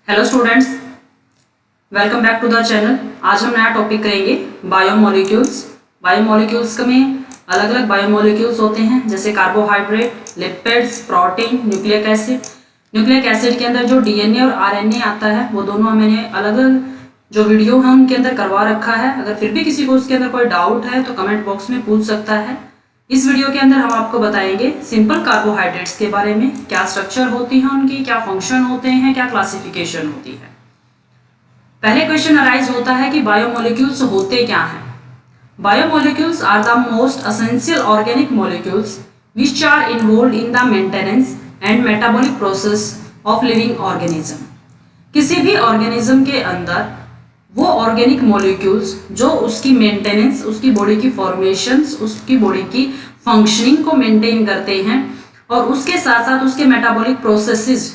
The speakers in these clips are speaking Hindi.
Hello students, welcome back to the channel. आज हम नया टॉपिक करेंगे बायोमोलिक्यूल्स। बायोमोलिक्यूल्स में अलग अलग बायोमोलिक्यूल्स होते हैं जैसे carbohydrate, lipids, protein, nucleic acid. Nucleic acid के अंदर जो डीएनए और आरएनए आता है वो दोनों मैंने अलग अलग जो वीडियो है उनके अंदर करवा रखा है। अगर फिर भी किसी को उसके अंदर कोई डाउट है तो कमेंट बॉक्स में पूछ सकता है। इस वीडियो के अंदर हम आपको बताएंगे सिंपल कार्बोहाइड्रेट्स के बारे में, क्या स्ट्रक्चर होती है उनकी, क्या फंक्शन होते हैं, क्या क्लासिफिकेशन होती है। पहले क्वेश्चन अराइज होता है कि बायोमोलिक्यूल्स होते क्या हैं। Biomolecules are the most essential organic molecules which are involved in the maintenance and metabolic process of living organism. किसी भी ऑर्गेनिज्म के अंदर वो ऑर्गेनिक मॉलिक्यूल्स जो उसकी मेंटेनेंस, उसकी बॉडी की फॉर्मेशंस, उसकी बॉडी की फंक्शनिंग को मेंटेन करते हैं और उसके साथ साथ उसके मेटाबॉलिक प्रोसेसेस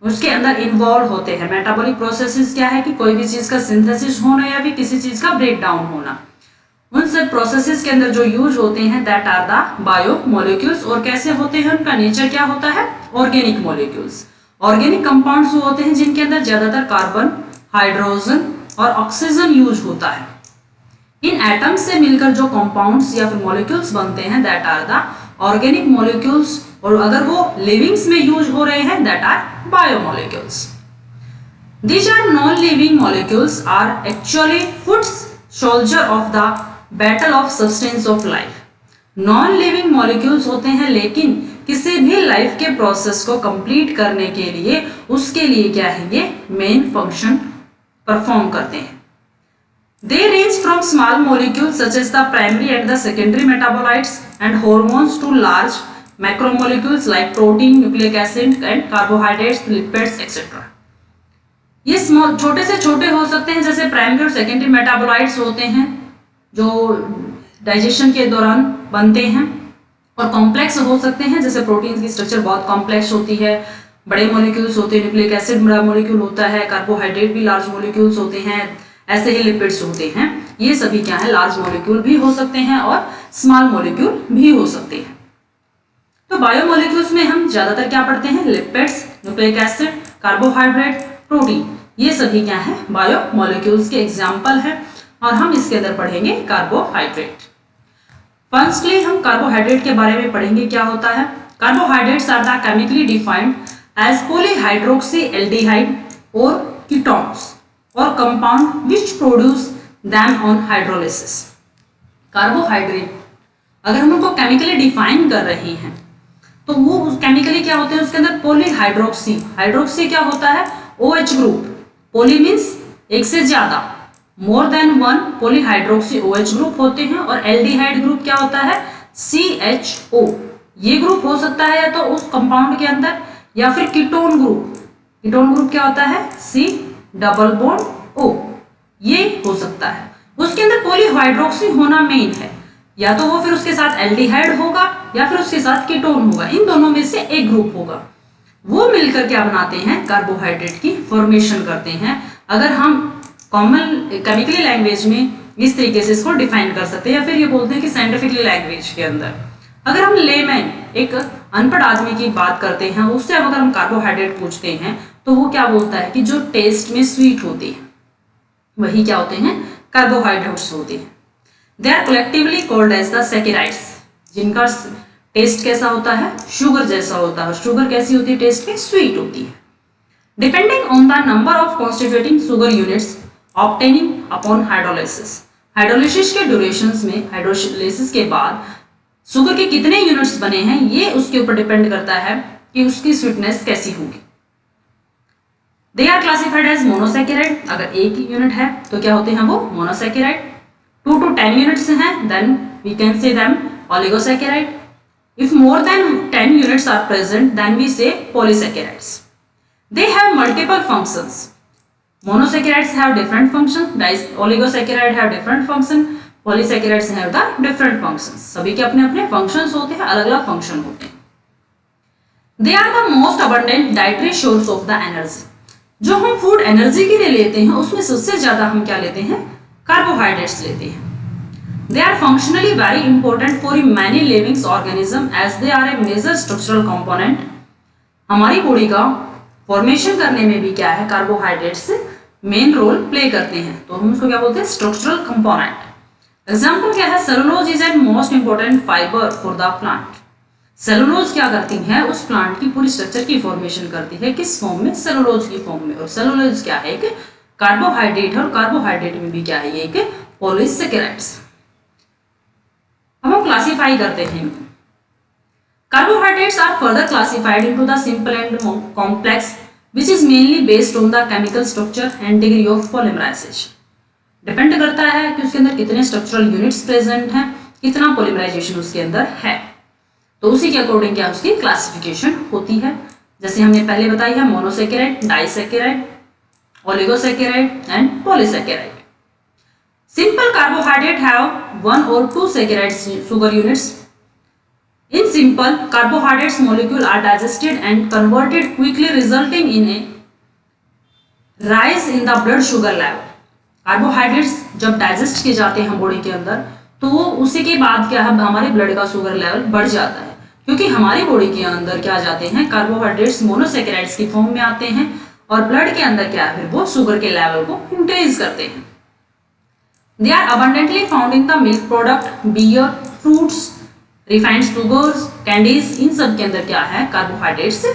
उसके अंदर इन्वॉल्व होते हैं। मेटाबॉलिक प्रोसेसेस क्या है कि कोई भी चीज का सिंथेसिस होना या फिर किसी चीज का ब्रेक डाउन होना, उन सब प्रोसेसेस के अंदर जो यूज होते हैं दैट आर द बायोमोलिक्यूल्स। और कैसे होते हैं, उनका नेचर क्या होता है, ऑर्गेनिक मॉलिक्यूल्स। ऑर्गेनिक कंपाउंड्स वो होते हैं जिनके अंदर ज्यादातर कार्बन, हाइड्रोजन और ऑक्सीजन यूज होता है। इन एटम्स से मिलकर जो कंपाउंड्स या फिर मॉलिक्यूल्स बनते हैं that are the organic molecules. और अगर वो लिविंग्स में यूज हो रहे हैं that are biomolecules. These are non-living molecules are actually foot soldier of the battle of sustenance of life. Non-living molecules होते हैं लेकिन किसी भी लाइफ के प्रोसेस को कंप्लीट करने के लिए उसके लिए क्या है, ये मेन फंक्शन परफॉर्म करते हैं। They range from small molecules such as the primary and the secondary metabolites and hormones to large macromolecules like protein, nucleic acid and carbohydrates, lipids, etc. ये छोटे से छोटे हो सकते हैं जैसे प्राइमरी और सेकेंडरी मेटाबोलाइट्स होते हैं जो डाइजेशन के दौरान बनते हैं, और कॉम्प्लेक्स हो सकते हैं जैसे प्रोटीन की स्ट्रक्चर बहुत कॉम्प्लेक्स होती है, बड़े मॉलिक्यूल्स होते हैं, न्यूक्लिक एसिड बड़ा मॉलिक्यूल होता है, कार्बोहाइड्रेट भी लार्ज मॉलिक्यूल्स होते हैं, ऐसे ही लिपिड्स होते हैं। ये सभी क्या है, लार्ज मॉलिक्यूल भी हो सकते हैं और स्मॉल मॉलिक्यूल भी हो सकते हैं। तो बायोमोलिक्यूल्स में हम ज्यादातर क्या पढ़ते हैं, lipids, nucleic acid, carbohydrate, protein, ये सभी क्या है, बायोमोलिक्यूल्स के एग्जाम्पल है। और हम इसके अंदर पढ़ेंगे कार्बोहाइड्रेट। फर्स्टली हम कार्बोहाइड्रेट के बारे में पढ़ेंगे क्या होता है। Carbohydrates are the chemically defined as polyhydroxy aldehyde or ketones or compound which produce them on hydrolysis. Carbohydrate अगर हम उनको केमिकली डिफाइन कर रहे हैं तो वो केमिकली क्या होते हैं, उसके अंदर पॉलीहाइड्रोक्सी, हाइड्रोक्सी क्या होता है, OH ग्रुप, पॉली मीन्स एक से ज्यादा, more than one polyhydroxy OH group होते हैं, और एल्डिहाइड ग्रुप क्या होता है, CHO। ये ग्रुप हो सकता है या तो उस कंपाउंड के अंदर या फिर कीटोन ग्रुप। कीटोन ग्रुप क्या होता है, C डबल बॉन्ड O, ये हो सकता है। उसके अंदर पॉलीहाइड्रोक्सी होना मेन है, या तो वो फिर उसके साथ एल्डिहाइड होगा या फिर उसके साथ कीटोन होगा, इन दोनों में से एक ग्रुप होगा। वो मिलकर क्या बनाते हैं, कार्बोहाइड्रेट की फॉर्मेशन करते हैं। अगर हम कॉमन केमिकली लैंग्वेज में इस तरीके से इसको डिफाइन कर सकते हैं, या फिर ये बोलते हैं कि साइंटिफिकली लैंग्वेज के अंदर अगर हम लेमैन, एक अनपढ़ आदमी की बात करते हैं, उससे अगर हम कार्बोहाइड्रेट पूछते हैं तो वो क्या बोलता है कि जो टेस्ट में स्वीट होते हैं वही क्या होते हैं, कार्बोहाइड्रेट्स होते हैं। They are collectively called as the saccharides, जिनका टेस्ट कैसा होता है, शुगर जैसा होता है। शुगर कैसी होती है, टेस्ट में स्वीट होती है। Depending on the number of constituting sugar units obtaining upon hydrolysis. Hydrolysis के ड्यूरेशंस में, हाइड्रोलिसिस के बाद शुगर के कितने यूनिट्स बने हैं ये उसके ऊपर डिपेंड करता है कि उसकी स्वीटनेस कैसी होगी। They are classified as monosaccharide, अगर एक यूनिट है तो क्या होते हैं वो मोनोसैकेराइड। 2 to 10 units हैं then we can say them oligosaccharides. If more than 10 units are present then we say polysaccharides. They have multiple functions. Monosaccharides have different functions, oligosaccharides have different function, polysaccharides have the different functions. सभी के अपने अपने functions होते हैं, अलग अलग function होते हैं। They are the most abundant dietary source of the energy. जो हम फूड एनर्जी के लिए लेते हैं उसमें सबसे ज्यादा हम क्या लेते हैं, कार्बोहाइड्रेट्स लेते हैं। They are functionally very important for many living organisms as they are a major structural component. हमारी बॉडी का फॉर्मेशन करने में भी क्या है, कार्बोहाइड्रेट्स मेन रोल प्ले करते हैं, तो हम उसको क्या बोलते हैं, स्ट्रक्चरल कंपोनेंट। एग्जाम्पल क्या है, cellulose is an most important fibre for the plant. Cellulose क्या करती है, उस प्लांट की पूरी स्ट्रक्चर की फॉर्मेशन करती है, किस फॉर्म में, सेलुलोज की फॉर्म में। और सेलुलोज क्या है, एक कार्बोहाइड्रेट है, और कार्बोहाइड्रेट में भी क्या है, ये एक पॉलीसेकेराइड्स। अब हम क्लासीफाई करते हैं। Carbohydrates are further classified into the simple and complex, which is mainly based on the chemical structure and degree of polymerization. Depend करता है कि उसके अंदर कितने स्ट्रक्चरल यूनिट्स प्रेजेंट हैं, कितना पॉलीमराइजेशन उसके अंदर है, तो उसी के अकॉर्डिंग क्या उसकी क्लासिफिकेशन होती है। जैसे हमने पहले बताई है, monosaccharide, disaccharide, oligosaccharide and polysaccharide. Simple carbohydrate have 1 or 2 saccharide sugar units. In simple, carbohydrates molecule are digested and converted quickly, resulting in a rise in the blood sugar level. Carbohydrates जब डाइजेस्ट किए जाते हैं बॉडी के अंदर, तो उसी के बाद क्या है, हमारे ब्लड का शुगर लेवल बढ़ जाता है, क्योंकि हमारी बॉडी के अंदर क्या जाते हैं, कार्बोहाइड्रेट्स मोनोसेकेराइड्स की फॉर्म में आते हैं, और ब्लड के अंदर क्या है, वो शुगर के लेवल को इंक्रीज करते हैं। They are abundantly found in the milk product, beer, fruits, refined sugars, candies, इन सब के अंदर क्या है, कार्बोहाइड्रेट्स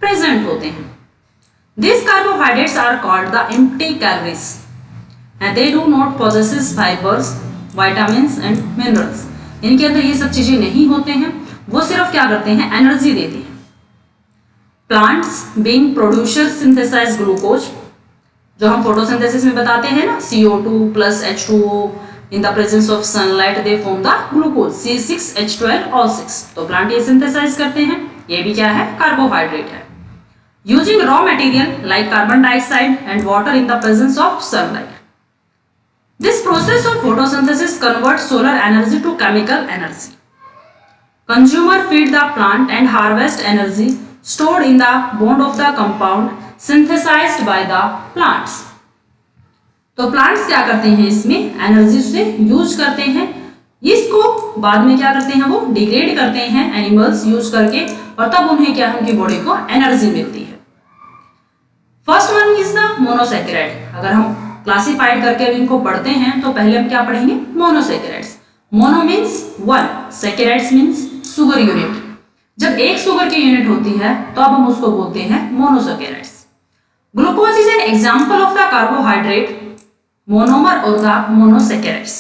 प्रेजेंट होते हैं। These carbohydrates are called the empty calories and they do not possess fibers, vitamins and minerals. इनके अंदर ये सब चीजें नहीं होते हैं, वो सिर्फ क्या करते हैं, एनर्जी देते हैं। Plants being producer synthesize glucose, जो हम फोटोसिंथेसिस में बताते हैं ना, CO2 plus H2O in the presence of sunlight they form the glucose C6H12O6। तो प्लांट ये सिंथेसाइज करते हैं, ये भी क्या है, कार्बोहाइड्रेट है। Using raw material like carbon dioxide and water in the presence of sunlight. This process of photosynthesis convert solar energy to chemical energy. Consumer feed the plant and harvest energy stored in the bond of the compound synthesized by the plants। तो प्लांट्स क्या करते हैं, इसमें एनर्जी से यूज करते हैं, इसको बाद में क्या करते हैं, वो डिग्रेड करते हैं एनिमल्स यूज करके, और तब उन्हें क्या, उनकी बॉडी को एनर्जी मिलती है। First one is the monosaccharide. अगर हम क्लासिफाइड करके इनको पढ़ते हैं तो पहले हम क्या पढ़ेंगे, monosaccharides. Mono means 1, saccharides means sugar unit. जब एक शुगर की यूनिट होती है तो अब हम उसको बोलते हैं monosaccharides. Glucose is an example of the carbohydrate monomer of the monosaccharides.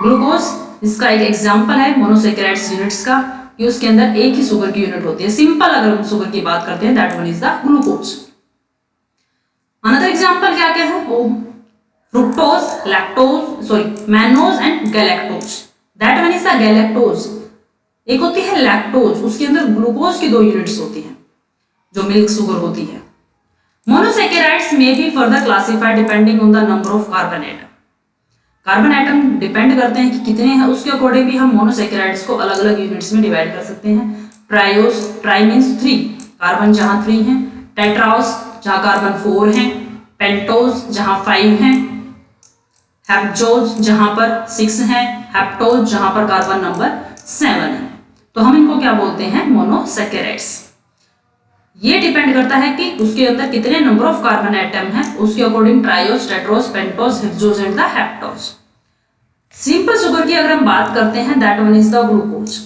Glucose इसका एक एग्जांपल है मोनोसेकेराइड्स यूनिट्स का, कि उसके अंदर एक ही शुगर की यूनिट होती है। सिंपल अगर हम शुगर की बात करते हैं, that one is the glucose. Another example क्या क्या है, वो fructose, lactose, mannose and galactose. That one is the galactose. एक होती है लैक्टोज, उसके अंदर ग्लूकोज की 2 यूनिट्स होती हैं, जो मिल्क शुगर होती है। मोनोसेकेराइड्स में be further classified depending on the number of carbon atom. Carbon atom depend करते हैं कि कितने हैं, उसके अकॉर्डिंग भी हम मोनोसेकेराइड्स को अलग अलग यूनिट्स में डिवाइड कर सकते हैं। ट्रायोस, ट्राई मीन्स 3, कार्बन जहां 3 हैं। टेट्राओस जहां कार्बन 4 हैं। पेंटोज जहां 5 हैं। हेप्टोज जहां पर 6 हैं। हेप्टोज जहां पर कार्बन नंबर 7 है। तो हम इनको क्या बोलते हैं, मोनोसेकेराइड्स। ये डिपेंड करता है कि उसके अंदर कितने नंबर ऑफ कार्बन एटम है, उसके according triose, tetrose, pentose, hexose and the heptose. Simple sugar की अगर हम बात करते हैं, that one is the glucose.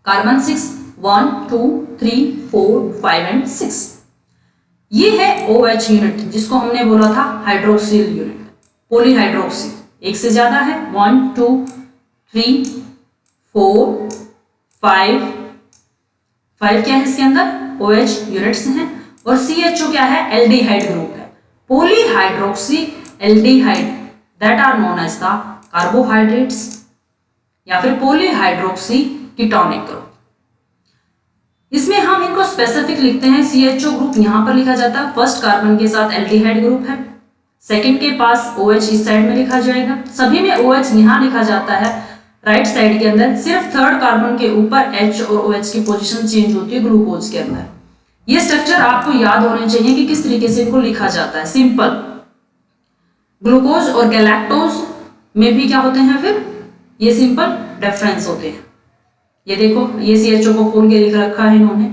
Carbon 6, 1, 2, 3, 4, 5 and 6। ये है OH यूनिट, जिसको हमने बोला था हाइड्रोक्सिल यूनिट, पॉलीहाइड्रोक्सी। एक से ज्यादा है, 1, 2, 3, 4, 5 क्या है इसके अंदर, OH यूनिट्स हैं। और CHO क्या है, एल्डिहाइड ग्रुप है, polyhydroxy aldehyde, that are known as the carbohydrates या फिर पॉलीहाइड्रोक्सी कीटोनिक ग्रुप। इसमें हम इनको स्पेसिफिक लिखते हैं। CHO ग्रुप यहां पर लिखा जाता है, फर्स्ट कार्बन के साथ एल्डिहाइड ग्रुप है, सेकंड के पास OH इस साइड में लिखा जाएगा। सभी में OH यहां लिखा जाता है राइट साइड के अंदर, सिर्फ थर्ड कार्बन के ऊपर H और OH की पोजीशन चेंज होती है ग्लूकोज के अंदर। ये स्ट्रक्चर आपको याद होने चाहिए कि किस तरीके से इनको लिखा जाता है। सिंपल ग्लूकोज और गैलेक्टोज में भी क्या होते हैं, फिर ये सिंपल डिफरेंस होते हैं। ये देखो, ये CHO को खोल के लिख रखा है इन्होंने,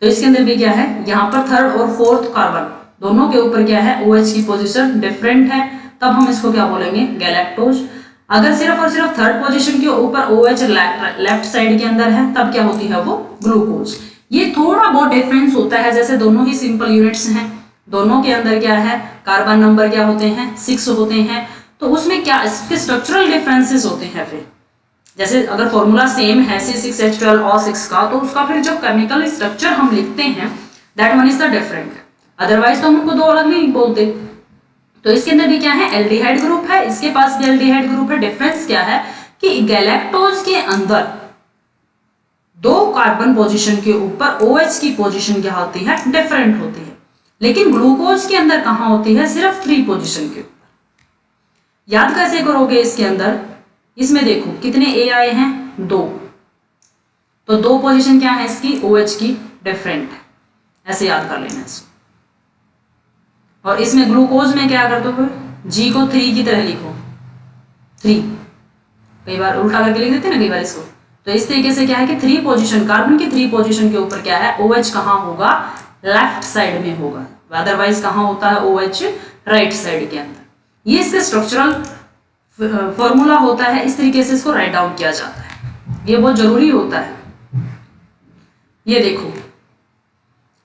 तो इसके अंदर भी क्या है, यहाँ पर थर्ड और फोर्थ कार्बन दोनों के ऊपर क्या है, OH की पोजीशन डिफरेंट है, तब हम इसको क्या बोलेंगे, गैलेक्टोज। अगर सिर्फ और सिर्फ थर्ड पोजीशन के ऊपर OH लेफ्ट साइड के अंदर है, तब क्या होती है वो ग्लूकोज। ये थोड़ा बहुत डिफरेंस होता है, जैसे दोनों ही सिंपल यूनिट्स हैं, दोनों के अंदर क्या है, कार्बन नंबर क्या होते हैं, 6 होते हैं, तो उसमें क्या इसके स्ट्रक्चरल डिफरेंसेस होते हैं। फिर जैसे अगर फॉर्मूला सेम है C6H12O6 का, तो उसका फिर जो केमिकल स्ट्रक्चर हम लिखते हैं that one is the different, otherwise तो हम उनको दो अलग नहीं बोलते। तो इसके अंदर भी क्या है, एल्डिहाइड ग्रुप है, इसके पास भी एल्डिहाइड ग्रुप है। डिफरेंस क्या है कि गैलेक्टोज के अंदर 2 कार्बन पोजीशन के ऊपर OH की पोजीशन क्या होती है, डिफरेंट होती है, लेकिन ग्लूकोज के अंदर कहां होती है, सिर्फ 3 पोजीशन के ऊपर। याद कैसे करोगे इसके अंदर, इसमें देखो कितने A आए हैं, 2, तो 2 पोजीशन क्या है इसकी, OH की डिफरेंट है, ऐसे याद कर लेना इसको। और इसमें ग्लूकोज में क्या करते हो, G को 3 की तरह लिखो, 3, कई बार उल्टा करके लिख देते हैं ना कई बार इसको। तो इस तरीके से क्या है कि 3 पोजीशन, कार्बन की 3 पोजीशन के ऊपर क्या है, OH कहां होगा, लेफ्ट साइड में होगा, अदरवाइज कहां होता है OH, राइट साइड के अंदर। ये इसका स्ट्रक्चरल फॉर्मूला होता है, इस तरीके से इसको राइट डाउन किया जाता है, ये बहुत जरूरी होता है। ये देखो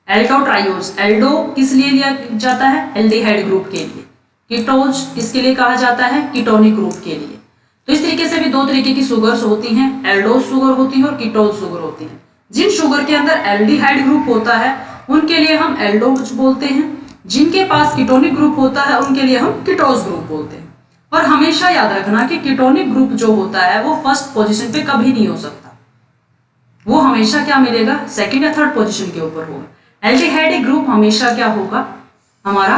एल्डो ट्राइओज, एल्डो किस लिए लिया जाता है, एल्डिहाइड ग्रुप के लिए। कीटोज किसके लिए कहा जाता है, कीटोनिक ग्रुप के लिए। तो इस तरीके से भी 2 तरीके की शुगर्स होती हैं, एल्डोज शुगर होती है और कीटोज शुगर होती है। जिन शुगर के अंदर एल्डिहाइड ग्रुप होता है उनके लिए हम एल्डोज बोलते हैं, जिनके पास कीटोनिक ग्रुप होता है उनके लिए हम कीटोज ग्रुप बोलते हैं। और हमेशा याद रखना कि कीटोनिक ग्रुप जो होता है वो फर्स्ट पोजीशन पे कभी नहीं हो सकता, वो हमेशा क्या मिलेगा, सेकंड या थर्ड पोजीशन के ऊपर होगा। एल्डिहाइड ग्रुप हमेशा क्या होगा, हमारा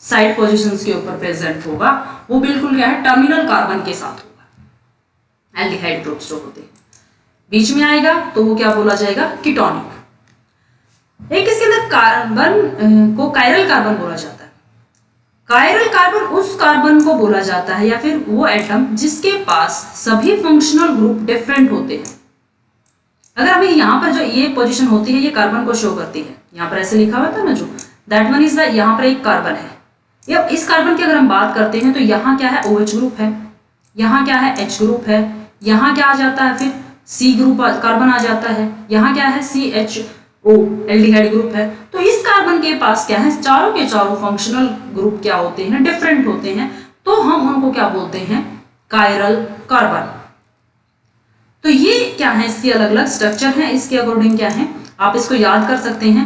साइड पोजीशंस के ऊपर प्रेजेंट होगा, वो बिल्कुल क्या है, टर्मिनल कार्बन के साथ होगा। एल्डिहाइड ग्रुप्स जो होते हैं बीच में आएगा तो वो क्या बोला जाएगा, कीटोनिक। एक इसके अंदर कार्बन को कायरल कार्बन बोला जाता है। कायरल कार्बन उस कार्बन को बोला जाता है या फिर वो एटम जिसके पास सभी फंक्शनल ग्रुप डिफरेंट होते हैं। अगर हमें यहाँ पर जो ये पोजीशन होती है ये कार्बन को शो करती है, यहाँ पर ऐसे लिखा हुआ था ना जो, दैट वन इज द, यहाँ पर एक कार्बन है। अब इस कार्बन की अगर हम बात करते हैं तो यहाँ क्या है, OH ग्रुप है, यहाँ क्या है, H ग्रुप है, यहाँ क्या आ जाता है, फिर C ग्रुप कार्बन आ जाता है, यहाँ क्या है, CHO एल्डिहाइड ग्रुप है। तो इस कार्बन के पास क्या है, चारों के चारों फंक्शनल ग्रुप क्या होते हैं, डिफरेंट होते हैं, तो हम उनको क्या बोलते हैं, कायरल कार्बन। तो ये क्या है, इसके अलग अलग स्ट्रक्चर हैं, इसके अकॉर्डिंग क्या है आप इसको याद कर सकते हैं।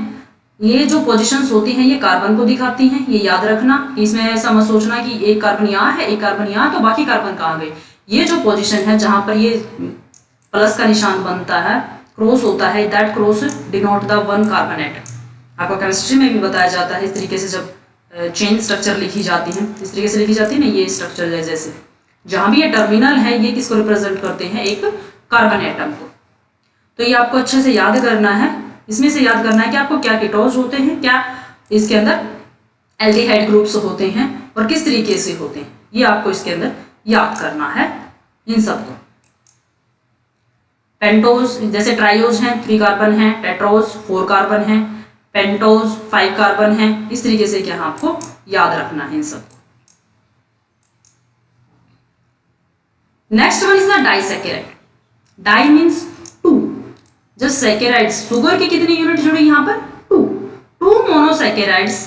ये जो पोजीशंस होती हैं ये कार्बन को दिखाती हैं, ये याद रखना। इसमें ऐसा मत सोचना कि एक कार्बन यहाँ है, एक कार्बन यहाँ, तो बाकी कार्बन कहाँ गए। ये जो पोजीशन है जहां पर ये प्लस का निशान बनता है, क्रॉस होता है, that cross denote the one carbon atom. आपको केमिस्ट्री में भी बताया जाता है इस तरीके से, जब चेन स्ट्रक्चर लिखी जाती है इस तरीके से लिखी जाती है ना, ये स्ट्रक्चर है, जैसे जहां भी ये टर्मिनल है ये किसको रिप्रेजेंट करते हैं, एक कार्बन एटम को। तो ये आपको अच्छे से याद करना है, इसमें से याद करना है कि आपको क्या कीटोज होते हैं, क्या इसके अंदर एल्डिहाइड ग्रुप्स होते हैं और किस तरीके से होते हैं, ये आपको इसके अंदर याद करना है इन सबको। पेंटोज जैसे ट्राइओज हैं 3 कार्बन है, टेट्रोज 4 कार्बन है, पेंटोज 5 कार्बन है, इस तरीके से क्या आपको याद रखना है इन सबको। Next one is the disaccharide. Di means 2, जो सैकेराइड्स, शुगर की कितनी यूनिट जुड़ी यहाँ पर, 2 monosaccharides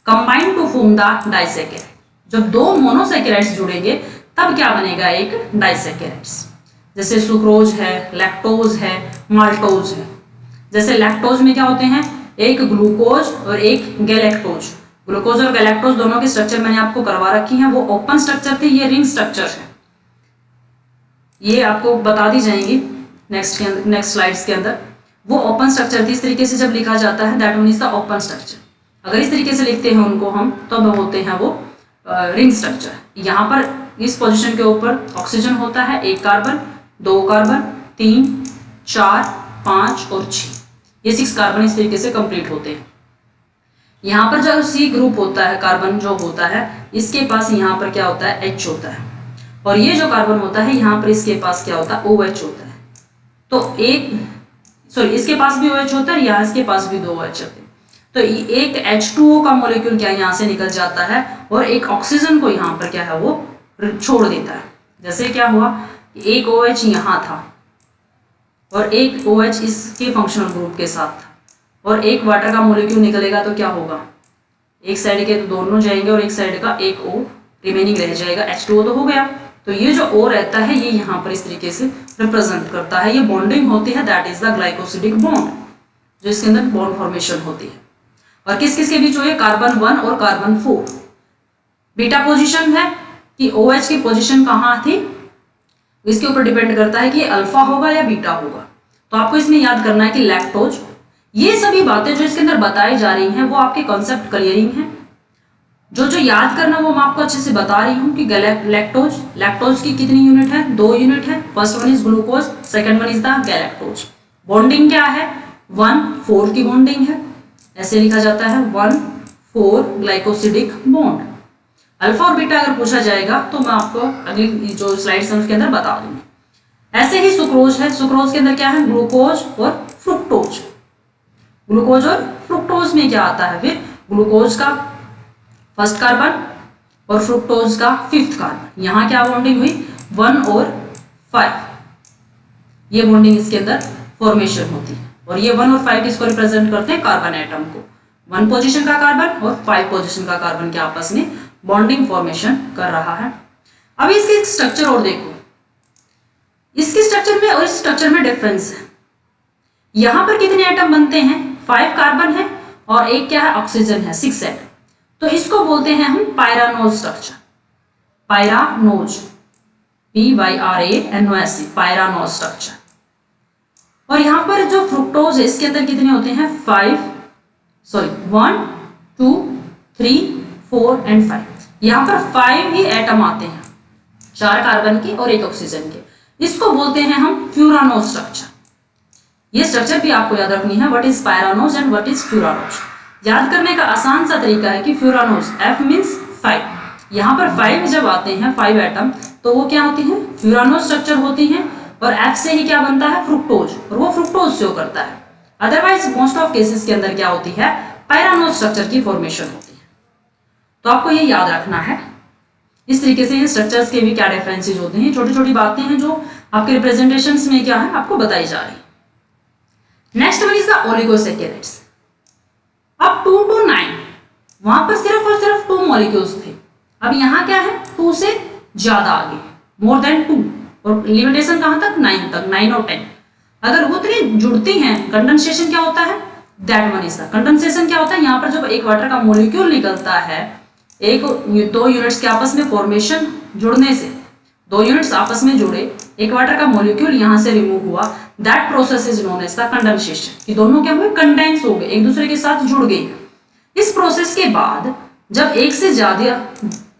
combine to form the disaccharide. जब 2 मोनोसैकेराइड्स जुड़ेंगे तब क्या बनेगा, एक डाइसैकेराइड्स। जैसे सुक्रोज है, लैक्टोज है, माल्टोज है। जैसे लैक्टोज में क्या होते हैं, एक ग्लूकोज और एक गैलेक्टोज। ग्लूकोज और गैलेक्टोज दोनों के स्ट्रक्चर मैंने आपको करवा रखी है, वो ओपन स्ट्रक्चर थे, ये रिंग स्ट्रक्चर है, ये आपको बता दी जाएंगी नेक्स्ट स्लाइड्स के अंदर। वो ओपन स्ट्रक्चर थी, इस तरीके से जब लिखा जाता है that one is the open structure. अगर इस तरीके से लिखते हैं उनको हम तो बोलते हैं वो रिंग स्ट्रक्चर। यहाँ पर इस पोजीशन के ऊपर ऑक्सीजन होता है, 1 कार्बन, 2 कार्बन, 3, 4, 5 और 6, ये 6 कार्बन इस तरीके से कंप्लीट होते हैं। यहाँ पर जो C ग्रुप होता है, कार्बन जो होता है, इसके पास यहाँ पर क्या होता है, H होता है, और ये जो कार्बन होता है यहाँ पर इसके पास क्या होता है, OH होता है। तो सॉरी इसके पास भी OH होता है, यहाँ इसके पास भी 2 OH होते हैं। तो एक H2O का मॉलिक्यूल क्या यहाँ से निकल जाता है और एक ऑक्सीजन को यहाँ पर क्या है वो छोड़ देता है। जैसे क्या हुआ, एक OH यहाँ था और एक OH इसके फंक्शनल ग्रुप के साथ था और एक वाटर का मॉलिक्यूल निकलेगा तो क्या होगा, एक साइड के तो दोनों जाएंगे और एक साइड का एक O रिमेनिंग रह जाएगा, H2O तो हो गया। तो ये जो O रहता है ये यहाँ पर इस तरीके से रिप्रेजेंट करता है, ये बॉन्डिंग होती है, that is the glycosidic bond, जो इसके अंदर बॉन्ड फॉर्मेशन होती है। और किस किस के बीच हुई है, कार्बन 1 और कार्बन 4। बीटा पोजीशन है कि OH की पोजीशन कहाँ थी, इसके ऊपर डिपेंड करता है कि अल्फा होगा या बीटा होगा। तो आपको इसमें याद करना है कि लैक्टोज, ये सभी बातें जो इसके अंदर बताई जा रही हैं वो आपके कॉन्सेप्ट क्लियरिंग है। जो याद करना वो मैं आपको अच्छे से बता रही हूँ कि लैक्टोज की कितनी यूनिट है, 2 यूनिट है। First one is glucose, second one is the galactose. Bonding क्या है, 1,4 की बॉन्डिंग है, ऐसे लिखा जाता है 1,4 ग्लाइकोसिडिक बॉन्ड। अल्फा और बीटा अगर पूछा जाएगा तो मैं आपको अगली जो स्लाइड्स हैं उसके अंदर बता दूंगी। ऐसे ही सुक्रोज है, सुक्रोज के अंदर क्या है, ग्लूकोज और फ्रुक्टोज। ग्लूकोज और फ्रुक्टोज में क्या आता है, फिर ग्लूकोज का फर्स्ट कार्बन और फ्रुक्टोज का 5th कार्बन। यहाँ क्या बॉन्डिंग हुई, 1 और 5, ये बॉन्डिंग इसके अंदर फॉर्मेशन होती है। और ये 1 और 5 इसको रिप्रेजेंट करते हैं कार्बन एटम को, 1 पोजीशन का कार्बन और 5 पोजीशन का कार्बन के आपस में बॉन्डिंग फॉर्मेशन कर रहा है। अब इसके स्ट्रक्चर और देखो, इसके स्ट्रक्चर में और इस स्ट्रक्चर में डिफरेंस है। यहां पर कितने एटम बनते हैं, 5 कार्बन है और एक क्या है, ऑक्सीजन है, 6 एटम। तो इसको बोलते हैं हम pyranose structure, pyranose, PYRANOS, pyranose structure. और यहां पर जो फ्रुक्टोज है इसके अंदर कितने होते हैं, 1, 2, 3, 4 एंड 5। यहां पर 5 ही एटम आते हैं, 4 कार्बन के और 1 ऑक्सीजन के। इसको बोलते हैं हम फ्यूरानोज स्ट्रक्चर। ये स्ट्रक्चर भी आपको याद रखनी है, what is pyranose and what is furanose. याद करने का आसान सा तरीका है कि फ्यूरानोज, F मीन्स 5, यहाँ पर 5 जब आते हैं 5 एटम तो वो क्या होती है, फ्यूरानोज स्ट्रक्चर होती हैं। और F से ही क्या बनता है, फ्रुक्टोज, और वो फ्रुक्टोज शो करता है। अदरवाइज मोस्ट ऑफ केसेस के अंदर क्या होती है, पायरानोज स्ट्रक्चर की फॉर्मेशन होती है। तो आपको ये याद रखना है। इस तरीके से ये स्ट्रक्चर्स के भी क्या डिफरेंसेस होते हैं, छोटी छोटी बातें हैं जो आपके रिप्रेजेंटेशंस में क्या है आपको बताई जा रही है। Next one is the oligosaccharides. अब 2 to 9, वहां पर सिर्फ और सिर्फ 2 मॉलिक्यूल्स थे, अब यहाँ क्या है, 2 से ज्यादा आगे, मोर देन 2, और लिमिटेशन कहां तक, 9 तक, 9 और 10। अगर वो इतनी जुड़ती हैं, कंडेंसेशन क्या होता है, that one is the condensation. क्या होता है, यहाँ पर जब एक वाटर का मॉलिक्यूल निकलता है, 2 यूनिट्स के आपस में फॉर्मेशन जुड़ने से, 2 यूनिट्स आपस में जुड़े, एक वाटर का मॉलिक्यूल यहाँ से रिमूव हुआ, that process is known as the condensation. कि दोनों क्या हुए, कंडेंस हो गए, एक दूसरे के साथ जुड़ गए। इस प्रोसेस के बाद जब एक से ज्यादा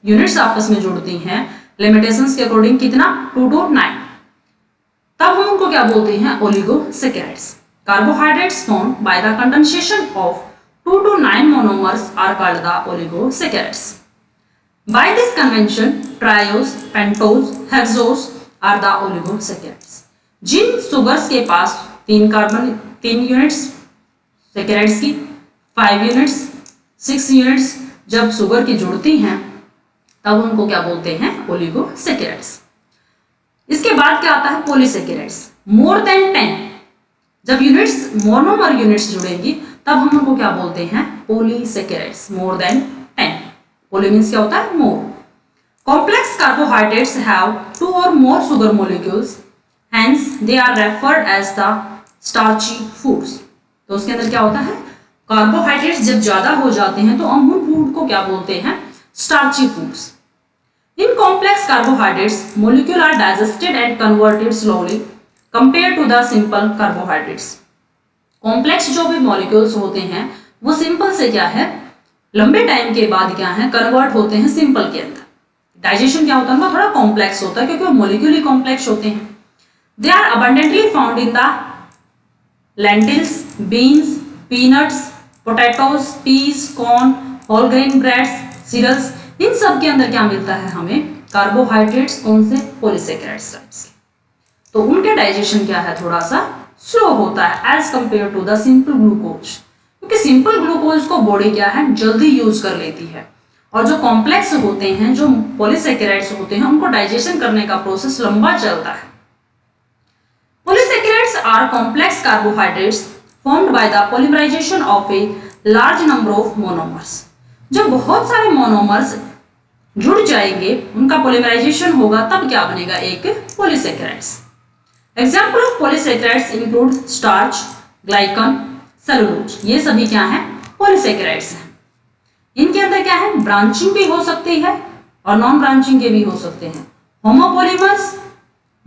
यूनिट्स आपस में जुड़ती हैं, लिमिटेशंस के अकॉर्डिंग कितना, 2 to 9, तब हम उनको क्या बोलते हैं, oligosaccharides. Carbohydrates formed by the condensation of 2 to 9 monomers are called the oligosaccharides. By this convention, triose, pentose, hexose are the oligosaccharides. जिन सुगर्स के पास 3 कार्बन 3 यूनिट्स सैकेराइड्स की, 5 यूनिट्स, 6 यूनिट्स जब शुगर की जुड़ती हैं तब उनको क्या बोलते हैं, ओलिगोसैकेराइड्स। इसके बाद क्या आता है, पॉलीसैकेराइड्स। मोर देन 10 जब यूनिट्स मोनोमर यूनिट्स जुड़ेंगी तब हम उनको क्या बोलते हैं, polysaccharides. More than 10, poly means क्या होता है, more. Complex carbohydrates have 2 or more sugar molecules, hence they are referred as the starchy foods। तो उसके अंदर क्या होता है, कार्बोहाइड्रेट्स जब ज्यादा हो जाते हैं तो हम उन फूड को क्या बोलते हैं, starchy foods. In complex carbohydrates molecule are digested and converted slowly compared to the simple carbohydrates। Complex जो भी मॉलिक्यूल्स होते हैं वो सिंपल से क्या है, लंबे टाइम के बाद क्या है, कन्वर्ट होते हैं सिंपल के अंदर। डाइजेशन क्या होता है उनका, थोड़ा कॉम्प्लेक्स होता है क्योंकि वो मॉलिक्यूल ही कॉम्प्लेक्स होते हैं। They are abundantly found in the lentils, beans, peanuts, potatoes, peas, corn, whole grain breads, cereals. इन सब के अंदर क्या मिलता है हमें, कार्बोहाइड्रेट्स, कौन से, पॉलीसैकेराइड्स टाइप्स के। तो उनके डाइजेशन क्या है, थोड़ा सा स्लो होता है as compare to the simple glucose, क्योंकि सिंपल ग्लूकोज को बॉडी क्या है जल्दी यूज कर लेती है, और जो कॉम्प्लेक्स होते हैं, जो पॉलीसैकेराइड्स होते हैं, उनको डाइजेशन करने का प्रोसेस लंबा चलता है। Polysaccharides are complex carbohydrates formed by the polymerization of a large number of monomers. जब बहुत सारे मोनोमर्स जुड़ जाएंगे, उनका पॉलीमराइजेशन होगा, तब क्या बनेगा, एक polysaccharides. Example of polysaccharides include starch, glycan, cellulose. ये सभी क्या है, पॉलीसैकेराइड्स हैं। इनके अंदर क्या है, ब्रांचिंग भी हो सकती है और नॉन ब्रांचिंग के भी हो सकते हैं। Homopolymers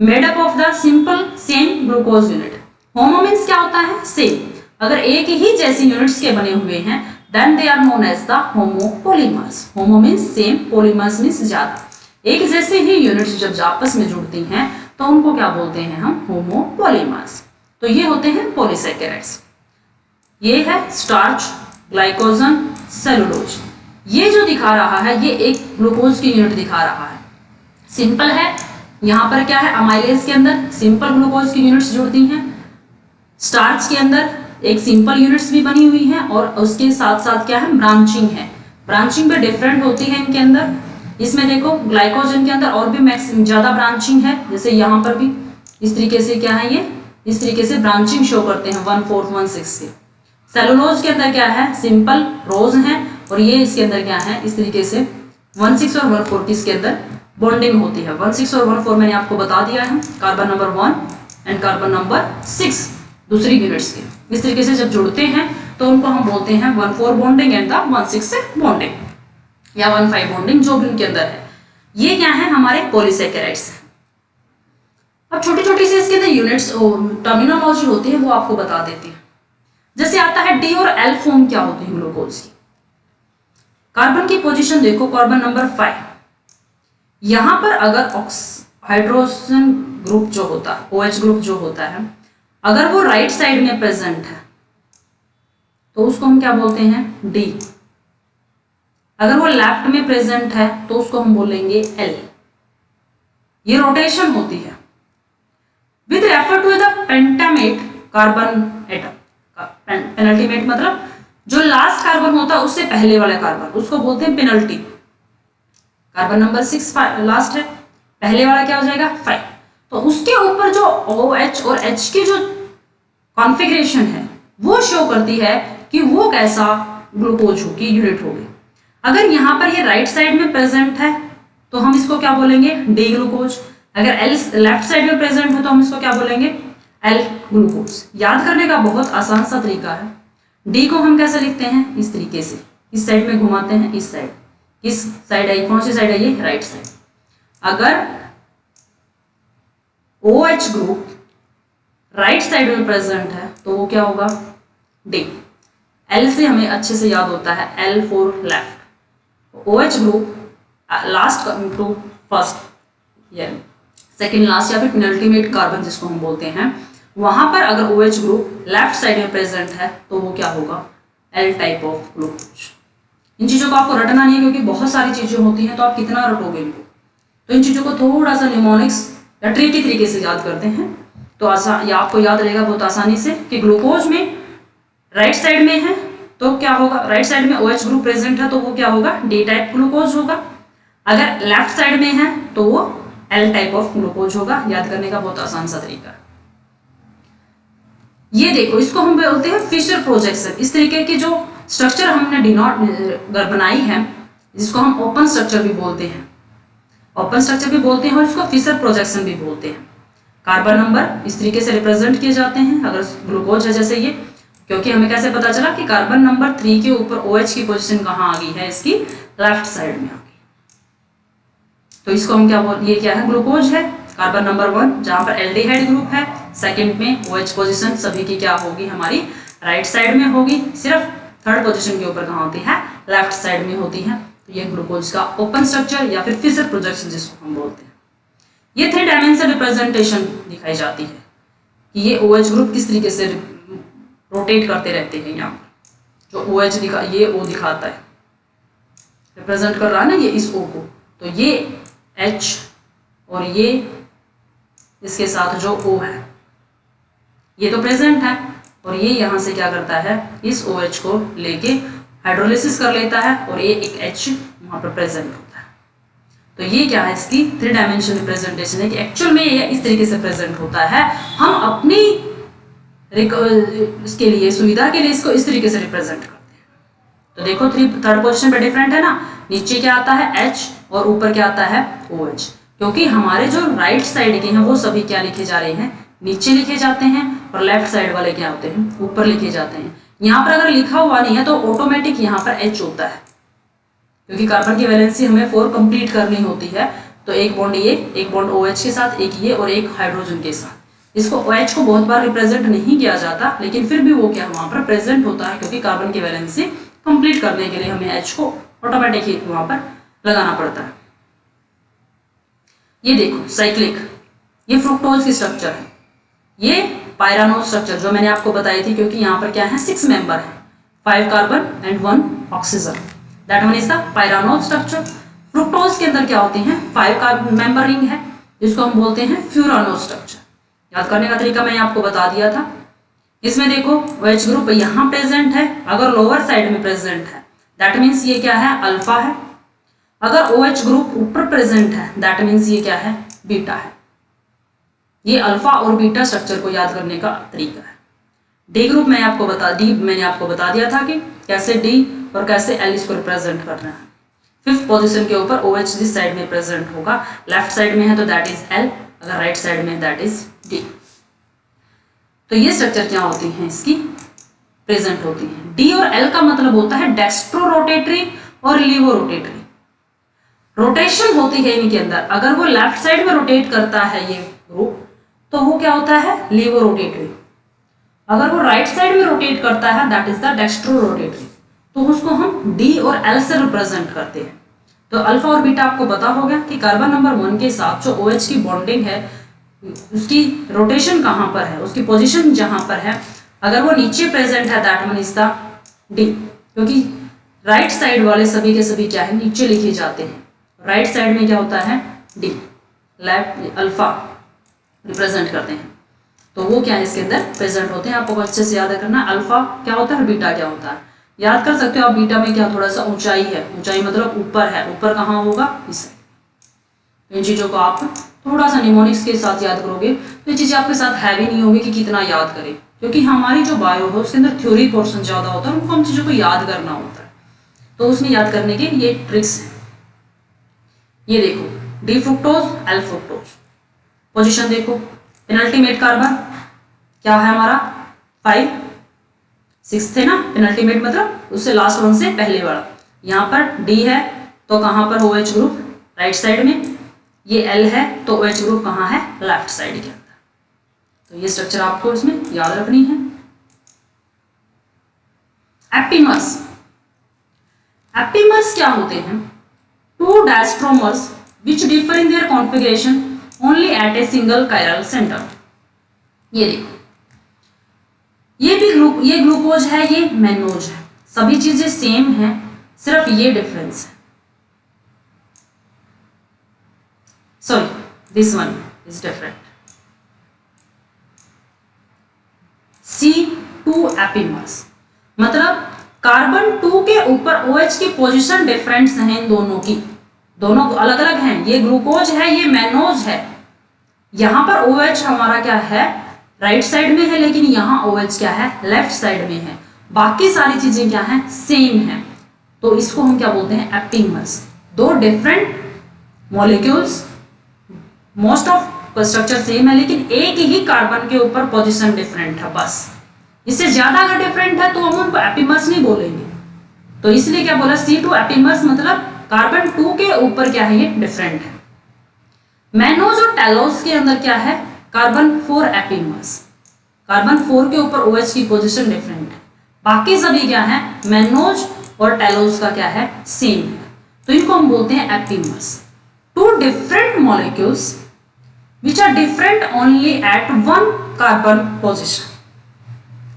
made up of the simple same glucose unit. Homo means क्या होता है, सेम। अगर एक ही जैसी यूनिट्स के बने हुए हैं, then they are known as the homopolymers. Homo means same, polymers means ज्यादा। एक जैसे ही यूनिट्स जब आपस में जुड़ती हैं तो उनको क्या बोलते हैं हम, होमोपॉलीमर्स। तो ये होते हैं पॉलीसैकेराइड्स। ये है स्टार्च, ग्लाइकोजन, सेलुलोज। ये जो दिखा रहा है ये एक ग्लूकोज की यूनिट दिखा रहा है, सिंपल है। यहाँ पर क्या है, अमाइलेज के अंदर सिंपल ग्लूकोज की यूनिट्स जुड़ती हैं, स्टार्च के अंदर एक सिंपल यूनिट्स भी बनी हुई हैं, और उसके साथ साथ क्या है, ब्रांचिंग है। ब्रांचिंग भी डिफरेंट होती है इनके अंदर। इसमें देखो ग्लाइकोजन के अंदर और भी मैक्सिमम ज्यादा ब्रांचिंग है, जैसे यहाँ पर भी इस तरीके से क्या है, ये इस तरीके से ब्रांचिंग शो करते हैं 1/4 1/6 से। सेलुलोज के अंदर क्या है, सिंपल रोज है, और ये इसके अंदर क्या है, इस तरीके से 1/6 और 1/4 की इसके अंदर बॉन्डिंग होती है। 1/6 और 1/4 मैंने आपको बता दिया है, carbon number 1 and carbon number 6 दूसरी यूनिट्स के। इस तरीके से जब जुड़ते हैं तो उनको हम बोलते हैं 1/4 बॉन्डिंग एंड द 1/6 से बॉन्डिंग या 1/5 बॉन्डिंग, जो भी उनके अंदर है। ये क्या है, हमारे पॉलीसैकेराइड्स। अब छोटी छोटी सी इसके अंदर यूनिट्स टर्मिनोलॉजी होती है, वो आपको बता देती है। जैसे आता है डी और एल फॉर्म क्या होती है ग्लूकोज की। कार्बन की पोजीशन देखो, कार्बन नंबर 5। यहां पर अगर हाइड्रोजन ग्रुप जो होता है, OH ग्रुप जो होता है, अगर वो राइट साइड में प्रेजेंट है तो उसको हम क्या बोलते हैं, डी। अगर वो लेफ्ट में प्रेजेंट है तो उसको हम बोलेंगे एल। ये रोटेशन होती है। With refer to the penultimate carbon atom. Penultimate मतलब जो लास्ट कार्बन होता है उससे पहले वाला कार्बन, उसको बोलते हैं पेनल्टी। कार्बन नंबर 6 लास्ट है, पहले वाला क्या हो जाएगा, 5। तो उसके ऊपर जो OH और H की जो कॉन्फ़िगरेशन है वो शो करती है कि वो कैसा ग्लूकोज होगी, यूनिट होगी। अगर यहाँ पर ये राइट साइड में प्रेजेंट है तो हम इसको क्या बोलेंगे, डी ग्लूकोज। अगर एल लेफ्ट साइड में प्रेजेंट है तो हम इसको क्या बोलेंगे, एल ग्लूकोज। याद करने का बहुत आसान सा तरीका है। डी को हम कैसे लिखते हैं, इस तरीके से, इस साइड में घुमाते हैं, इस साइड। किस साइड आई, कौन सी साइड है ये, राइट साइड। अगर OH ग्रुप राइट साइड में प्रेजेंट है तो वो क्या होगा, डी। एल से हमें अच्छे से याद होता है, L for left. OH group last to first या सेकेंड लास्ट या फिर पेनल्टीमेट कार्बन जिसको हम बोलते हैं, वहां पर अगर OH ग्रुप लेफ्ट साइड में प्रेजेंट है तो वो क्या होगा, L टाइप ऑफ ग्लूकोज। इन चीजों को आपको रटना नहीं है क्योंकि बहुत सारी चीजें होती हैं, तो आप कितना रटोगे इनको। तो इन चीजों को थोड़ा सा निमोनिक्स या ट्रिकी तरीके से याद करते हैं तो या आपको याद रहेगा बहुत आसानी से कि ग्लूकोज में राइट साइड में है तो क्या होगा, राइट साइड में OH ग्रुप प्रेजेंट है तो वो क्या होगा, डी टाइप ग्लूकोज होगा। अगर लेफ्ट साइड में है तो वो L टाइप ऑफ ग्लूकोज होगा। याद करने का बहुत आसान सा तरीका। ये देखो, इसको हम बोलते हैं फिशर प्रोजेक्शन। इस तरीके की जो स्ट्रक्चर हमने बनाई है, जिसको हम ओपन स्ट्रक्चर भी बोलते हैं, ओपन स्ट्रक्चर भी बोलते हैं और इसको फिशर प्रोजेक्शन भी बोलते हैं। कार्बन नंबर इस तरीके से रिप्रेजेंट किए जाते हैं अगर ग्लूकोज है जैसे ये, क्योंकि हमें कैसे पता चला कि कार्बन नंबर 3 के ऊपर OH की पोजीशन कहाँ आ गई है, इसकी लेफ्ट साइड में आ गई। तो इसको हम क्या बोल, ये क्या है, ग्लूकोज है। कार्बन नंबर 1 जहां पर एल्डिहाइड ग्रुप है, सेकंड में OH पोजीशन सभी की क्या होगी, हमारी राइट साइड में होगी। सिर्फ थर्ड पोजीशन के ऊपर कहाँ होती है, लेफ्ट साइड में होती है। तो ये ग्लूकोज का ओपन स्ट्रक्चर या फिर फिशर प्रोजेक्शन जिसको हम बोलते हैं। ये 3 डायमेंशनल रिप्रेजेंटेशन दिखाई जाती है कि ये OH ग्रुप किस तरीके से रोटेट करते रहते हैं। यहाँ पर जो OH ये O दिखाता है, रिप्रेजेंट कर रहा है ना ये इस O को, तो ये H और ये इसके साथ जो O है ये तो प्रेजेंट है, और ये यहाँ से क्या करता है, इस OH को लेके हाइड्रोलिसिस कर लेता है और ये एक H वहाँ पर प्रेजेंट होता है। तो ये क्या है, इसकी 3 डायमेंशनल रिप्रेजेंटेशन है कि एक्चुअल में ये इस तरीके से प्रेजेंट होता है। हम अपनी इसके लिए सुविधा के लिए इसको इस तरीके से रिप्रेजेंट करते हैं। तो देखो थर्ड पोजीशन पे डिफरेंट है ना, नीचे क्या आता है H और ऊपर क्या आता है OH, क्योंकि हमारे जो राइट साइड के हैं वो सभी क्या लिखे जा रहे हैं, नीचे लिखे जाते हैं, और लेफ्ट साइड वाले क्या होते हैं, ऊपर लिखे जाते हैं। यहाँ पर अगर लिखा हुआ नहीं है तो ऑटोमेटिक यहाँ पर H होता है, क्योंकि कार्बन की वैलेंसी हमें 4 कंप्लीट करनी होती है। तो एक बॉन्ड ये, एक बॉन्ड OH के साथ, एक ये और एक हाइड्रोजन के साथ। इसको OH को बहुत बार रिप्रेजेंट नहीं किया जाता, लेकिन फिर भी वो क्या वहाँ पर प्रेजेंट होता है, क्योंकि कार्बन की वैलेंसी कंप्लीट करने के लिए हमें H को ऑटोमेटिक ही वहाँ पर लगाना पड़ता है। ये देखो साइक्लिक, ये फ्रुक्टोज की स्ट्रक्चर है, ये पायरानोज स्ट्रक्चर जो मैंने आपको बताई थी, क्योंकि यहाँ पर क्या है 6 मेंबर है, 5 carbon and 1 oxygen, that one is the pyranose structure. Fructose के अंदर क्या होते हैं, 5 कार्बन मेंबर रिंग है, जिसको हम बोलते हैं फ्यूरानोज स्ट्रक्चर। याद करने का तरीका मैंने आपको बता दिया था। इसमें देखो OH ग्रुप यहाँ प्रेजेंट है, अगर लोअर साइड में प्रेजेंट है दैट मीन्स ये क्या है, अल्फा है। अगर OH ग्रुप ऊपर प्रेजेंट है दैट मीन्स ये क्या है, बीटा है। ये अल्फा और बीटा स्ट्रक्चर को याद करने का तरीका है। डी ग्रुप मैंने आपको बता दिया था कि कैसे डी और कैसे एल इसको रिप्रेजेंट करना है। 5th पोजीशन के ऊपर OH जिस साइड में प्रेजेंट होगा, लेफ्ट साइड में है तो दैट इज एल, अगर राइट साइड में दैट इज डी। तो ये स्ट्रक्चर क्या होती हैं, इसकी प्रेजेंट होती हैं। डी और एल का मतलब होता है डेक्स्ट्रो रोटेटरी और लीवो रोटेटरी। रोटेशन होती है इनके अंदर, अगर वो लेफ्ट साइड में रोटेट करता है ये ग्रुप तो वो क्या होता है, लीवो रोटेटरी। अगर वो राइट साइड में रोटेट करता है that is the dextrorotatory, तो उसको हम डी और एल से रिप्रेजेंट करते हैं। तो अल्फा और बीटा आपको पता होगा कि कार्बन नंबर 1 के साथ जो OH की बॉन्डिंग है उसकी रोटेशन कहाँ पर है, उसकी पोजीशन जहाँ पर है, अगर वो नीचे प्रेजेंट है that one is the D, क्योंकि राइट साइड वाले सभी के सभी क्या है, नीचे लिखे जाते हैं। राइट साइड में क्या होता है, डी, लेफ्ट अल्फा रिप्रेजेंट करते हैं, तो वो क्या है इसके अंदर प्रेजेंट होते हैं। आपको अच्छे से याद करना, अल्फा क्या होता है, बीटा क्या होता है। याद कर सकते हो आप, बीटा में क्या थोड़ा सा ऊंचाई है, ऊंचाई मतलब ऊपर है, ऊपर कहाँ होगा, इस। इन चीजों को आप थोड़ा सा निमोनिक्स के साथ याद करोगे तो ये चीजें आपके साथ हैवी नहीं होगी कि कितना याद करें, क्योंकि हमारी जो बायो है उसके अंदर थ्योरी पोर्शन ज्यादा होता है, उनको हम चीजों को याद करना होता है, तो उसमें याद करने के ये ट्रिक्स है। ये देखो D fructose L fructose, position देखो, पेनल्टीमेट कार्बन क्या है हमारा 5, 6 थे ना, पेनल्टीमेट मतलब उससे लास्ट वन से पहले वाला। यहाँ पर डी है तो कहाँ पर OH ग्रुप राइट साइड में, ये एल है तो OH ग्रुप कहाँ है, लेफ्ट साइड के अंदर। तो ये स्ट्रक्चर आपको इसमें याद रखनी है। एपिमर्स, एपिमर्स क्या होते हैं, 2 डायस्ट्रोमर्स which differ in their configuration only at a single chiral center। ये देखो, ये ग्लूकोज है, ये मैनोज है, सभी चीजें सेम है, सिर्फ ये डिफरेंस है। Sorry, this one is different. C2 epimers मतलब कार्बन 2 के ऊपर OH की पोजीशन डिफरेंट है, इन दोनों की, दोनों अलग अलग हैं। ये ग्लूकोज है, ये मैनोज है। यहाँ पर OH हमारा क्या है, राइट साइड में है, लेकिन यहाँ OH क्या है, लेफ्ट साइड में है। बाकी सारी चीजें क्या है, सेम है, तो इसको हम क्या बोलते हैं, epimers. 2 different molecules, most of structure same है, लेकिन एक ही कार्बन के ऊपर पोजीशन डिफरेंट है, बस। इससे ज्यादा अगर डिफरेंट है तो हम उनको एपिमर्स नहीं बोलेंगे। तो इसलिए क्या बोला, C2 एपिमर्स मतलब कार्बन 2 के ऊपर क्या है, ये डिफरेंट है। मैनोज और टेलोस के अंदर क्या है, कार्बन 4 एपिमर्स, कार्बन 4 के ऊपर OH की पोजीशन डिफरेंट है। बाकी सभी क्या है, मैनोज और टेलोस का क्या है, सेम है, तो इनको हम बोलते हैं epimers. 2 different molecules which are different only at 1 carbon position.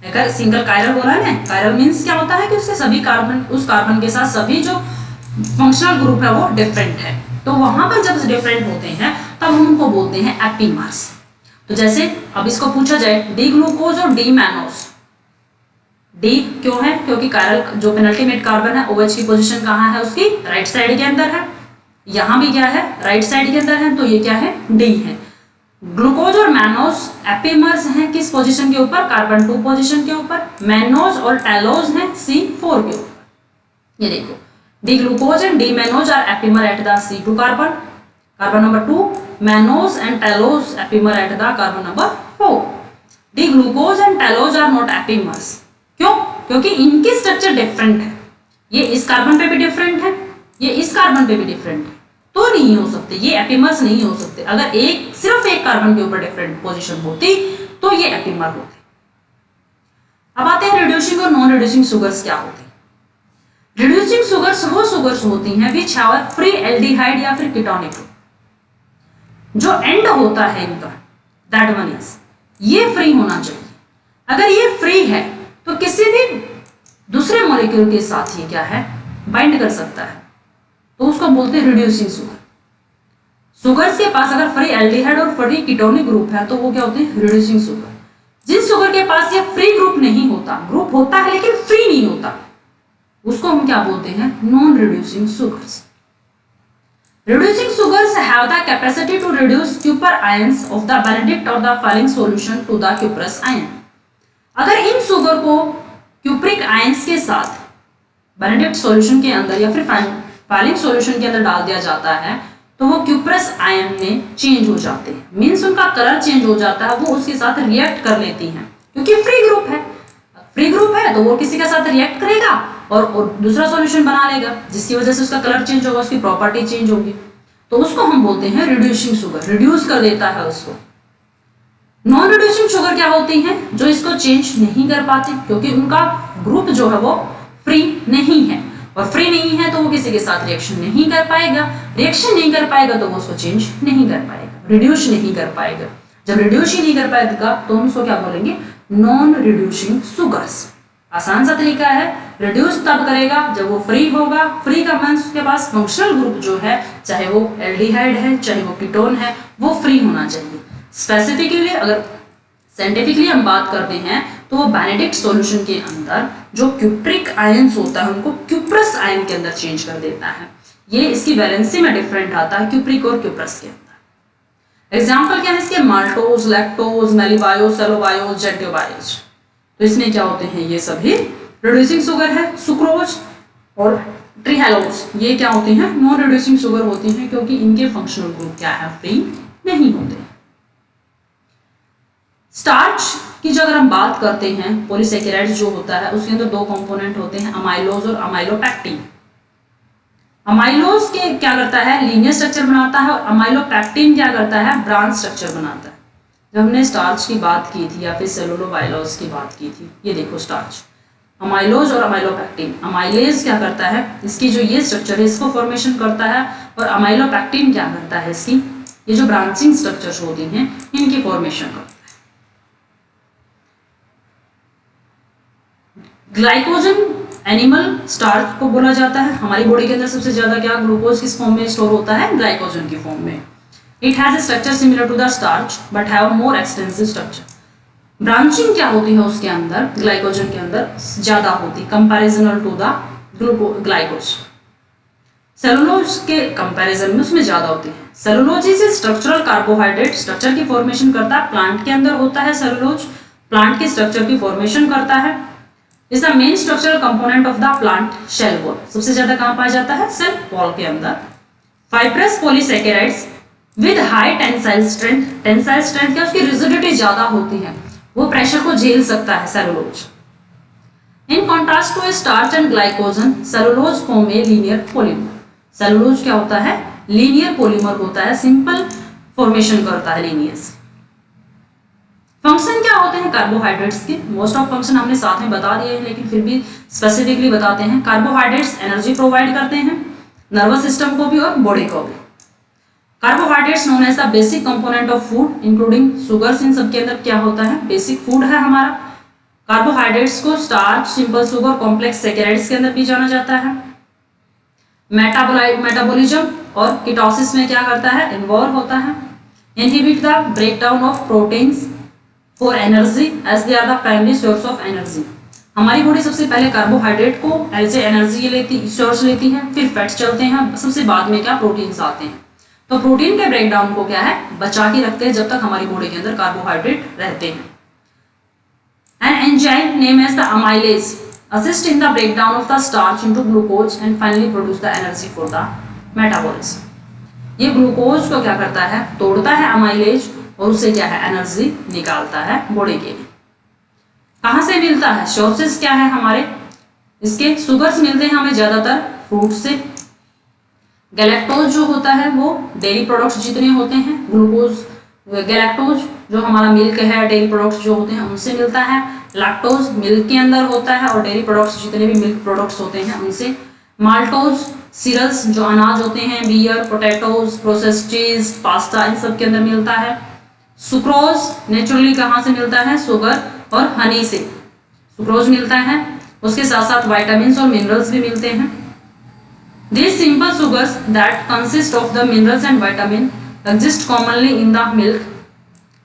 अगर सिंगल कायरल बोला है ना, कायरल मीन्स क्या होता है कि उसके सभी कार्बन, उस कार्बन के साथ सभी जो फंक्शनल ग्रुप है वो डिफरेंट है, तो वहां पर जब डिफरेंट होते हैं तब हम उनको बोलते हैं एपिमर्स। तो जैसे अब इसको पूछा जाए डी ग्लूकोज और डी मैनोज, डी क्यों है, क्योंकि कायरल जो पेनल्टीमेट कार्बन है OH की पोजीशन कहाँ है, उसकी राइट साइड के अंदर है, यहाँ भी क्या है राइट साइड के अंदर है, तो ये क्या है डी है। ग्लूकोज और मैनोज एपिमर्स हैं किस पोजीशन के ऊपर, कार्बन 2 पोजीशन के ऊपर, मैनोज और टैलोज हैं C4 के ऊपर। ये देखो D glucose and D mannose are epimer at the C2 carbon number 2, mannose and talose epimer at the carbon number 4। D glucose and talose are not epimers, क्यों, क्योंकि इनकी स्ट्रक्चर डिफरेंट है, ये इस कार्बन पे भी डिफरेंट है, ये इस कार्बन पे भी डिफरेंट है, तो नहीं हो सकते, ये एपिमर्स नहीं हो सकते। अगर सिर्फ एक कार्बन के ऊपर डिफरेंट पोजीशन होती तो ये एपिमर होते। अब आते हैं रिड्यूसिंग और नॉन रिड्यूसिंग शुगर्स क्या होते हैं। रिड्यूसिंग शुगर्स वो शुगर्स होती हैं विच हैव फ्री एल्डिहाइड या फिर कीटोनिक ग्रुप, जो एंड होता है इनका दैट वन इज, ये फ्री होना चाहिए। अगर ये फ्री है तो किसी भी दूसरे मॉलिक्यूल के साथ ये क्या है बाइंड कर सकता है, तो उसको बोलते हैं रिड्यूसिंग शुगर। शुगर्स के पास अगर फ्री एल्डिहाइड और फ्री कीटोनिक ग्रुप है तो वो क्या होते हैं रिड्यूसिंग शुगर। जिस शुगर के पास ये फ्री ग्रुप नहीं होता, ग्रुप होता है लेकिन फ्री नहीं होता, उसको हम क्या बोलते हैं non reducing sugars. Reducing sugars have the capacity to reduce Cooper ions of the Benedict or the Falling solution to the cuprous ion. अगर इन शुगर को क्यूप्रिक आयंस के साथ बेनेडिक्ट सॉल्यूशन के अंदर या फिर फालिंग सॉल्यूशन के अंदर डाल दिया जाता है तो वो क्यूप्रस आयन में चेंज हो जाते हैं, मीन्स उनका कलर चेंज हो जाता है, वो उसके साथ रिएक्ट कर लेती हैं क्योंकि फ्री ग्रुप है। फ्री ग्रुप है तो वो किसी के साथ रिएक्ट करेगा और दूसरा सॉल्यूशन बना लेगा, जिसकी वजह से उसका कलर चेंज होगा, उसकी प्रॉपर्टी चेंज होगी, तो उसको हम बोलते हैं रिड्यूसिंग शुगर, रिड्यूस कर देता है उसको। नॉन रिड्यूसिंग शुगर क्या होती हैं, जो इसको चेंज नहीं कर पाती क्योंकि उनका ग्रुप जो है वो फ्री नहीं है, और फ्री नहीं है तो वो किसी के साथ रिएक्शन नहीं कर पाएगा, रिएक्शन नहीं कर पाएगा तो वो उसको चेंज नहीं कर पाएगा, रिड्यूस नहीं कर पाएगा। जब रिड्यूस ही नहीं कर पाएगा तो हम उसको क्या बोलेंगे नॉन रिड्यूसिंग शुगर्स। आसान सा तरीका है, रिड्यूस तब करेगा जब वो फ्री होगा। फ्री का मींस उसके पास फंक्शनल ग्रुप जो है, चाहे वो एल्डिहाइड है चाहे वो कीटोन है, वो फ्री होना चाहिए। स्पेसिफिकली अगर साइंटिफिकली हम बात करते हैं तो वो बेनेडिक्ट सॉल्यूशन के अंदर जो क्यूप्रिक आयंस होता है उनको क्यूप्रस आयन के अंदर चेंज कर देता है। ये इसकी वैलेंसी में डिफरेंट आता है क्यूप्रिक और क्यूप्रस के अंदर। एग्जाम्पल क्या है इसके, माल्टोज, लैक्टोज, मेलिबायोज, सेलोबायोज, जेटियोबायोज, तो इसमें क्या होते हैं ये सभी रिड्यूसिंग शुगर है। सुक्रोज और ट्रिहेलोज ये क्या होते हैं नॉन रिड्यूसिंग शुगर होती हैं क्योंकि इनके फंक्शनल ग्रुप क्या है फ्री नहीं होते। स्टार्च की जो अगर हम बात करते हैं, पॉलीसेकेराइड्स जो होता है उसके अंदर दो कंपोनेंट होते हैं, अमाइलोज और अमाइलोपैक्टिन। अमाइलोज के क्या करता है लीनियर स्ट्रक्चर बनाता है और अमाइलोपैक्टिन क्या करता है ब्रांच स्ट्रक्चर बनाता है। जब हमने स्टार्च की बात की थी या फिर सेलुलोबाइलोज की बात की थी, ये देखो स्टार्च, अमाइलोज और अमाइलोपैक्टिन। अमाइलेज क्या करता है, इसकी जो ये स्ट्रक्चर है इसको फॉर्मेशन करता है, और अमाइलोपैक्टिन क्या करता है इसकी ये जो ब्रांचिंग स्ट्रक्चर्स होती हैं इनकी फॉर्मेशन करता है। ग्लाइकोजन एनिमल स्टार्च को बोला जाता है। हमारी बॉडी के अंदर सबसे ज्यादा क्या ग्लूकोज किस फॉर्म में स्टोर होता है, ग्लाइकोजन की फॉर्म में। It has a structure similar to the starch but have more extensive structure. Branching क्या होती है उसके अंदर, ग्लाइकोजन के अंदर ज्यादा होती comparisonal to the glycose. Cellulose के कंपैरिजन में उसमें ज्यादा होती है। Cellulose is a structural carbohydrate, structure की फॉर्मेशन करता है, प्लांट के अंदर होता है सेलुलोज, प्लांट के स्ट्रक्चर की फॉर्मेशन करता है। Is the main structural component of the plant cell wall, सबसे ज्यादा कहां पाया जाता है सेल वॉल के अंदर। Fibrous polysaccharides with high tensile strength, tensile strength क्या उसकी रिजिडिटी ज्यादा होती है, वो प्रेशर को झेल सकता है cellulose. In contrast to starch and glycogen, cellulose form a linear polymer. Cellulose क्या होता है लीनियर पॉलीमर होता है, सिंपल फॉर्मेशन करता है लीनियर से। फंक्शन क्या होते हैं कार्बोहाइड्रेट्स के, मोस्ट ऑफ फंक्शन हमने साथ में बता दिए हैं लेकिन फिर भी स्पेसिफिकली बताते हैं। कार्बोहाइड्रेट्स एनर्जी प्रोवाइड करते हैं नर्वस सिस्टम को भी और बॉडी को भी। Carbohydrates known as the basic component of food including sugars, इन सब के अंदर क्या होता है बेसिक फूड है हमारा। कार्बोहाइड्रेट्स को starch, simple sugar, complex saccharides के अंदर भी जाना जाता है। मेटाबोलिज्म और कीटोसिस में क्या करता है इन्वॉल्व होता है। inhibit the breakdown of proteins for energy as they are the primary source of energy। हमारी बॉडी सबसे पहले कार्बोहाइड्रेट को एज ए एनर्जी लेती सोर्स लेती है, फिर फैट्स चलते हैं, सबसे बाद में क्या प्रोटीन्स आते हैं। तो प्रोटीन के ब्रेकडाउन को क्या है बचा के रखते हैं जब तक हमारी बॉडी के अंदर कार्बोहाइड्रेट रहते हैं। An enzyme named as the amylase assist in the breakdown of the starch into glucose and finally produce the energy for the metabolism। ये ग्लूकोज को क्या करता है तोड़ता है अमाइलेज और उससे क्या है एनर्जी निकालता है बॉडी के लिए। कहाँ से मिलता है सोर्सेस क्या है हमारे इसके शुगर्स मिलते हैं हमें ज्यादातर फ्रूट से। गैलेक्टोज जो होता है वो डेयरी प्रोडक्ट्स जितने होते हैं, ग्लूकोज गैलेक्टोज जो हमारा मिल्क है डेयरी प्रोडक्ट्स जो होते हैं उनसे मिलता है। लैक्टोज मिल्क के अंदर होता है और डेयरी प्रोडक्ट्स जितने भी मिल्क प्रोडक्ट्स होते हैं उनसे। माल्टोज सीरियल्स जो अनाज होते हैं, बियर, पोटैटोज, प्रोसेस्ड चीज, पास्ता, इन सब के अंदर मिलता है। सुक्रोज नेचुरली कहाँ से मिलता है शुगर और हनी से सुक्रोज मिलता है। उसके साथ साथ विटामिन्स और मिनरल्स भी मिलते हैं। These simple sugars that consist of the minerals and vitamin exist commonly in the milk।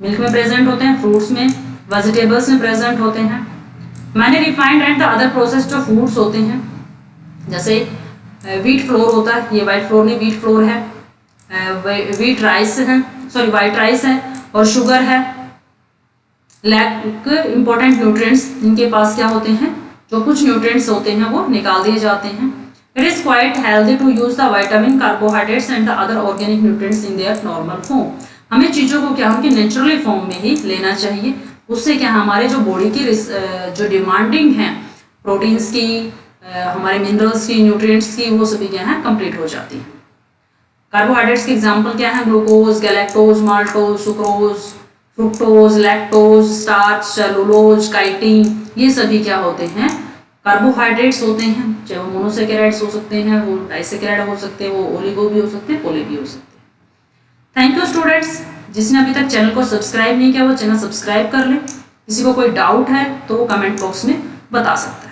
Milk में प्रेजेंट होते हैं, फ्रूट्स में, वेजिटेबल्स में प्रेजेंट होते हैं। मैंने refined and the other processed जो फूड्स होते हैं जैसे व्हीट फ्लोर होता है, ये व्हाइट फ्लोर नहीं व्हीट फ्लोर है, व्हीट राइस है सॉरी वाइट राइस है और शुगर है। लैक इंपॉर्टेंट न्यूट्रिएंट्स इनके पास क्या होते हैं जो कुछ न्यूट्रिएंट्स होते हैं वो निकाल दिए जाते हैं। It is quite healthy to use the vitamin, carbohydrates and the other organic nutrients in their normal form। हमें चीज़ों को क्या उनके नेचुरली फॉर्म में ही लेना चाहिए, उससे क्या हमारे जो बॉडी की जो डिमांडिंग है प्रोटीन्स की, हमारे मिनरल्स की, न्यूट्रिएंट्स की, वो सभी क्या है कंप्लीट हो जाती है। कार्बोहाइड्रेट्स के एग्जाम्पल क्या है glucose, galactose, maltose, sucrose, fructose, lactose, starch, cellulose, chitin, ये सभी क्या होते हैं कार्बोहाइड्रेट्स होते हैं। चाहे वो मोनोसेकेराइड्स हो सकते हैं, वो डाइसेकेराइड हो सकते हैं, वो ओलिगो भी हो सकते हैं, पोली भी हो सकते हैं। थैंक यू स्टूडेंट्स, जिसने अभी तक चैनल को सब्सक्राइब नहीं किया वो चैनल सब्सक्राइब कर लें। किसी को कोई डाउट है तो वो कमेंट बॉक्स में बता सकता है।